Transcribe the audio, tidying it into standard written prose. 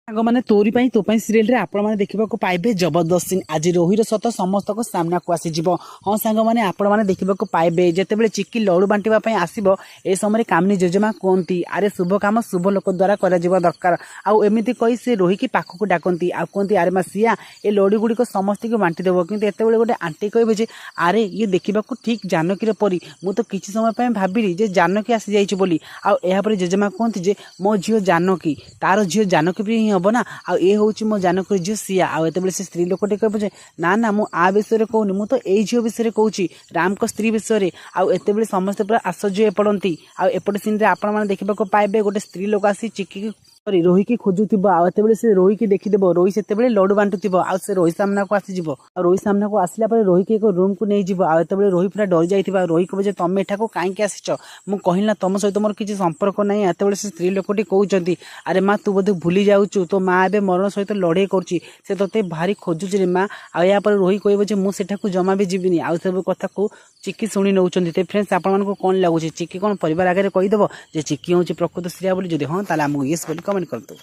ସାଙ୍ଗମାନେ ତୋରି ପାଇଁ ତୋ ପାଇଁ ସିରିଏଲରେ ଆପଣମାନେ ଦେଖିବାକୁ ପାଇବେ ଜବରଦସ୍ତ ସିନ୍। ଆଜି ରୋହିର ସତ ସମସ୍ତଙ୍କ ସାମ୍ନାକୁ ଆସିଯିବ। ହଁ ସାଙ୍ଗମାନେ ଆପଣମାନେ ଦେଖିବାକୁ ପାଇବେ ଯେତେବେଳେ ଚିକି ଲଡୁ ବାଣ୍ଟିବା ପାଇଁ ଆସିବ ଏ ସମୟରେ କାମିନୀ ଜେଜେମା କୁହନ୍ତି ଆରେ ଶୁଭ କାମ ଶୁଭ ଲୋକ ଦ୍ୱାରା କରାଯିବା ଦରକାର। ଆଉ ଏମିତି କହି ସେ ରୋହିକି ପାଖକୁ ଡାକନ୍ତି ଆଉ କୁହନ୍ତି ଆରେ ମା ସିଆ ଏ ଲଡୁ ଗୁଡ଼ିକ ସମସ୍ତଙ୍କୁ ବାଣ୍ଟି ଦେବ। କିନ୍ତୁ ଏତେବେଳେ ଗୋଟେ ଆଣ୍ଟି କହିବେ ଯେ ଆରେ ଇଏ ଦେଖିବାକୁ ଠିକ୍ ଜାନକୀର ପରି। ମୁଁ ତ କିଛି ସମୟ ପାଇଁ ଭାବିଲି ଯେ ଜାନକୀ ଆସିଯାଇଛି ବୋଲି। ଆଉ ଏହାପରେ ଜେଜେମା କୁହନ୍ତି ଯେ ମୋ ଝିଅ ଜାନକୀ ତାର ଝିଅ ଜାନକୀ ବି ହିଁ ହବ ନା। ଆଉ ଏ ହଉଛି ମୋ ଜାନକୀର ଝିଅ ସିଆ। ଆଉ ଏତେବେଳେ ସେ ସ୍ତ୍ରୀ ଲୋକଟି କହିବ ଯେ ନା ନା ମୁଁ ଆ ବିଷୟରେ କହୁନି, ମୁଁ ତ ଏଇ ଝିଅ ବିଷୟରେ କହୁଛି, ରାମଙ୍କ ସ୍ତ୍ରୀ ବିଷୟରେ। ଆଉ ଏତେବେଳେ ସମସ୍ତେ ପୁରା ଆଶ୍ଚର୍ଯ୍ୟ ହେଇ ପଡ଼ନ୍ତି। ଆଉ ଏପଟେ ସିନରେ ଆପଣମାନେ ଦେଖିବାକୁ ପାଇବେ ଗୋଟେ ସ୍ତ୍ରୀ ଲୋକ ଆସି ଚିକିକି ରୋହିକି ଖୋଜୁଥିବ। ଆଉ ଏତେବେଳେ ସେ ରୋହିକି ଦେଖିଦେବ। ରୋହି ସେତେବେଳେ ଲଡୁ ବାଣ୍ଟୁଥିବ। ଆଉ ସେ ରୋହି ସାମ୍ନାକୁ ଆସିଯିବ। ଆଉ ରୋହି ସାମ୍ନାକୁ ଆସିଲା ପରେ ରୋହିକି ଏକ ରୁମକୁ ନେଇଯିବ। ଆଉ ଏତେବେଳେ ରୋହି ପୁରା ଡରି ଯାଇଥିବ। ଆଉ ରୋହି କହିବ ଯେ ତମେ ଏଠାକୁ କାହିଁକି ଆସିଛ? ମୁଁ କହିଲି ନା ତମ ସହିତ ମୋର କିଛି ସମ୍ପର୍କ ନାହିଁ। ଏତେବେଳେ ସେ ସ୍ତ୍ରୀ ଲୋକଟି କହୁଛନ୍ତି ଆରେ ମା ତୁ ବୋଧେ ଭୁଲି ଯାଉଛୁ, ତୋ ମା ଏବେ ମରଣ ସହିତ ଲଢ଼େଇ କରୁଛି, ସେ ତୋତେ ଭାରି ଖୋଜୁଛି ରେ ମା। ଆଉ ଏହାପରେ ରୋହି କହିବ ଯେ ମୁଁ ସେଠାକୁ ଜମା ବି ଯିବିନି। ଆଉ ସବୁ କଥାକୁ ଚିକି ଶୁଣି ନେଉଛନ୍ତି। ତ ଫ୍ରେଣ୍ଡସ୍ ଆପଣମାନଙ୍କୁ କ'ଣ ଲାଗୁଛି ଚିକି କ'ଣ ପରିବାର ଆଗରେ କହିଦେବ ଯେ ଚିକି ହେଉଛି ପ୍ରକୃତ ଶ୍ରେୟା ବୋଲି? ଯଦି ହଁ ତାହେଲେ ଆମକୁ ୟେସ୍ ବୋଲି କମେଣ୍ଟ କରନ୍ତୁ।